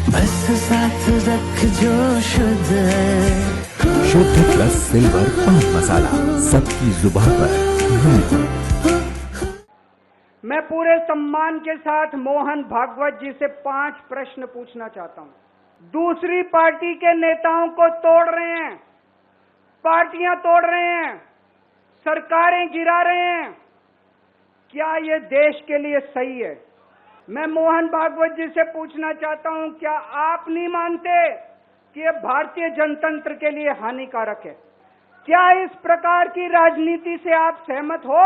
बस साथ रख जो शुद्ध है। शुद्ध प्लस सिल्वर पान मसाला, सबकी जुबान पर महक। मैं पूरे सम्मान के साथ मोहन भागवत जी से 5 प्रश्न पूछना चाहता हूं। दूसरी पार्टी के नेताओं को तोड़ रहे हैं, पार्टियां तोड़ रहे हैं, सरकारें गिरा रहे हैं। क्या ये देश के लिए सही है? मैं मोहन भागवत जी से पूछना चाहता हूं, क्या आप नहीं मानते कि ये भारतीय जनतंत्र के लिए हानिकारक है? क्या इस प्रकार की राजनीति से आप सहमत हो?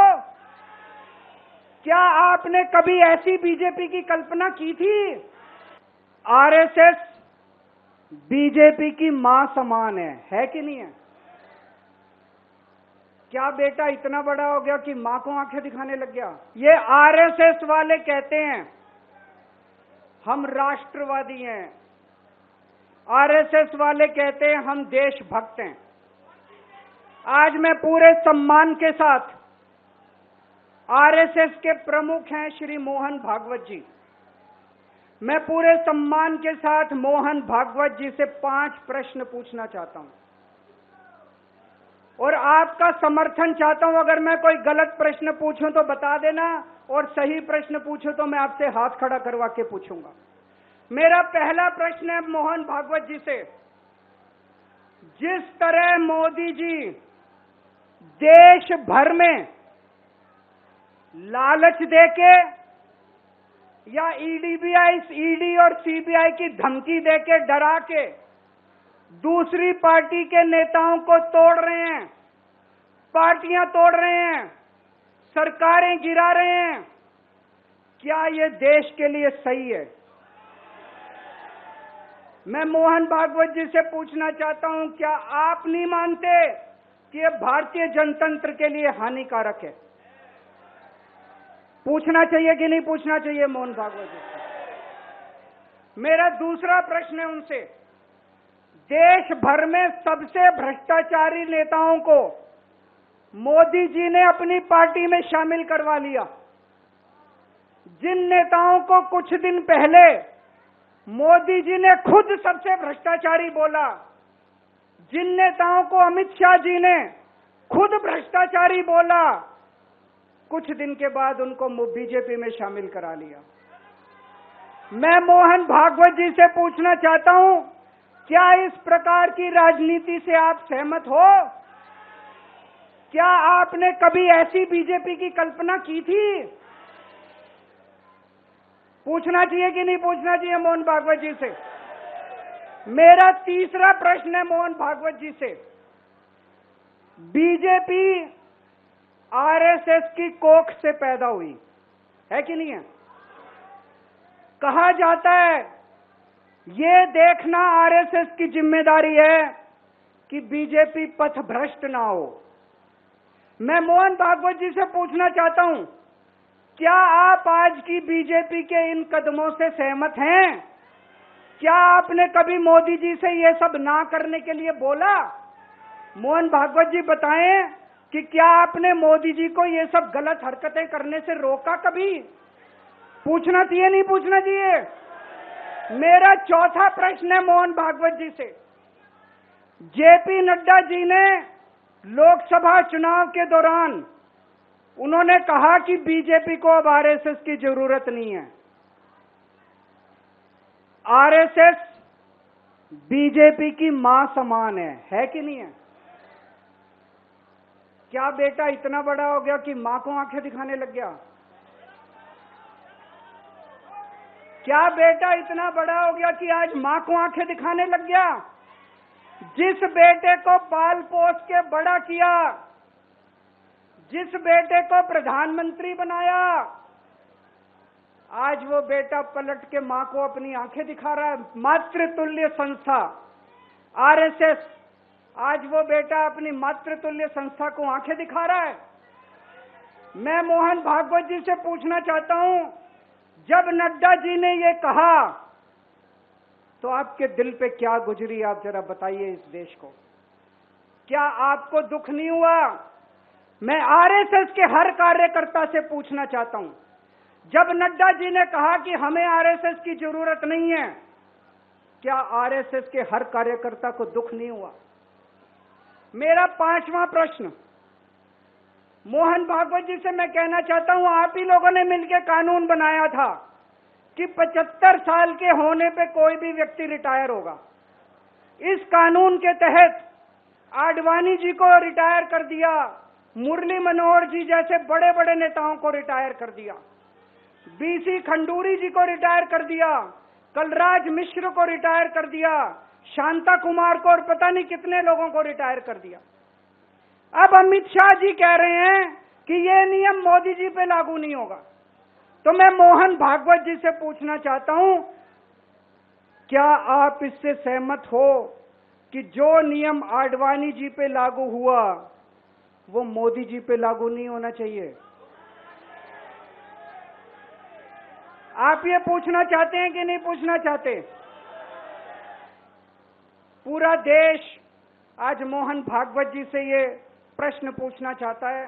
क्या आपने कभी ऐसी बीजेपी की कल्पना की थी? आरएसएस बीजेपी की मां समान है कि नहीं है? क्या बेटा इतना बड़ा हो गया कि मां को आंखें दिखाने लग गया? ये आरएसएस वाले कहते हैं हम राष्ट्रवादी हैं, आरएसएस वाले कहते हैं हम देशभक्त हैं। आज मैं पूरे सम्मान के साथ, आरएसएस के प्रमुख हैं श्री मोहन भागवत जी, मैं पूरे सम्मान के साथ मोहन भागवत जी से 5 प्रश्न पूछना चाहता हूं और आपका समर्थन चाहता हूं। अगर मैं कोई गलत प्रश्न पूछूं तो बता देना, और सही प्रश्न पूछूं तो मैं आपसे हाथ खड़ा करवा के पूछूंगा। मेरा पहला प्रश्न है मोहन भागवत जी से, जिस तरह मोदी जी देश भर में लालच देके या ईडी और सीबीआई की धमकी देके, डरा के दूसरी पार्टी के नेताओं को तोड़ रहे हैं, पार्टियां तोड़ रहे हैं, सरकारें गिरा रहे हैं, क्या ये देश के लिए सही है? मैं मोहन भागवत जी से पूछना चाहता हूं, क्या आप नहीं मानते कि ये भारतीय जनतंत्र के लिए हानिकारक है? पूछना चाहिए कि नहीं पूछना चाहिए मोहन भागवत जी से? मेरा दूसरा प्रश्न है उनसे, देश भर में सबसे भ्रष्टाचारी नेताओं को मोदी जी ने अपनी पार्टी में शामिल करवा लिया। जिन नेताओं को कुछ दिन पहले मोदी जी ने खुद सबसे भ्रष्टाचारी बोला, जिन नेताओं को अमित शाह जी ने खुद भ्रष्टाचारी बोला, कुछ दिन के बाद उनको बीजेपी में शामिल करा लिया। मैं मोहन भागवत जी से पूछना चाहता हूं, क्या इस प्रकार की राजनीति से आप सहमत हो? क्या आपने कभी ऐसी बीजेपी की कल्पना की थी? पूछना चाहिए कि नहीं पूछना चाहिए मोहन भागवत जी से? मेरा तीसरा प्रश्न है मोहन भागवत जी से, बीजेपी आरएसएस की कोख से पैदा हुई है कि नहीं है? कहा जाता है ये देखना आरएसएस की जिम्मेदारी है कि बीजेपी पथभ्रष्ट ना हो। मैं मोहन भागवत जी से पूछना चाहता हूं, क्या आप आज की बीजेपी के इन कदमों से सहमत हैं? क्या आपने कभी मोदी जी से ये सब ना करने के लिए बोला? मोहन भागवत जी बताएं कि क्या आपने मोदी जी को ये सब गलत हरकतें करने से रोका कभी? पूछना चाहिए नहीं पूछना चाहिए? मेरा चौथा प्रश्न है मोहन भागवत जी से, जेपी नड्डा जी ने लोकसभा चुनाव के दौरान उन्होंने कहा कि बीजेपी को अब आरएसएस की जरूरत नहीं है। आरएसएस बीजेपी की मां समान है कि नहीं है? क्या बेटा इतना बड़ा हो गया कि मां को आंखें दिखाने लग गया? क्या बेटा इतना बड़ा हो गया कि आज मां को आंखें दिखाने लग गया? जिस बेटे को पाल पोस के बड़ा किया, जिस बेटे को प्रधानमंत्री बनाया, आज वो बेटा पलट के मां को अपनी आंखें दिखा रहा है। मातृतुल्य संस्था आरएसएस, आज वो बेटा अपनी मातृतुल्य संस्था को आंखें दिखा रहा है। मैं मोहन भागवत जी से पूछना चाहता हूं, जब नड्डा जी ने ये कहा तो आपके दिल पे क्या गुजरी, आप जरा बताइए इस देश को। क्या आपको दुख नहीं हुआ? मैं आरएसएस के हर कार्यकर्ता से पूछना चाहता हूं, जब नड्डा जी ने कहा कि हमें आरएसएस की जरूरत नहीं है, क्या आरएसएस के हर कार्यकर्ता को दुख नहीं हुआ? मेरा 5वां प्रश्न मोहन भागवत जी से मैं कहना चाहता हूं, आप ही लोगों ने मिलकर कानून बनाया था कि 75 साल के होने पे कोई भी व्यक्ति रिटायर होगा। इस कानून के तहत आडवाणी जी को रिटायर कर दिया, मुरली मनोहर जी जैसे बड़े बड़े नेताओं को रिटायर कर दिया, बीसी खंडूरी जी को रिटायर कर दिया, कलराज मिश्र को रिटायर कर दिया, शांता कुमार को और पता नहीं कितने लोगों को रिटायर कर दिया। अब अमित शाह जी कह रहे हैं कि ये नियम मोदी जी पे लागू नहीं होगा। तो मैं मोहन भागवत जी से पूछना चाहता हूं, क्या आप इससे सहमत हो कि जो नियम आडवाणी जी पे लागू हुआ वो मोदी जी पे लागू नहीं होना चाहिए? आप ये पूछना चाहते हैं कि नहीं पूछना चाहते? पूरा देश आज मोहन भागवत जी से ये प्रश्न पूछना चाहता है।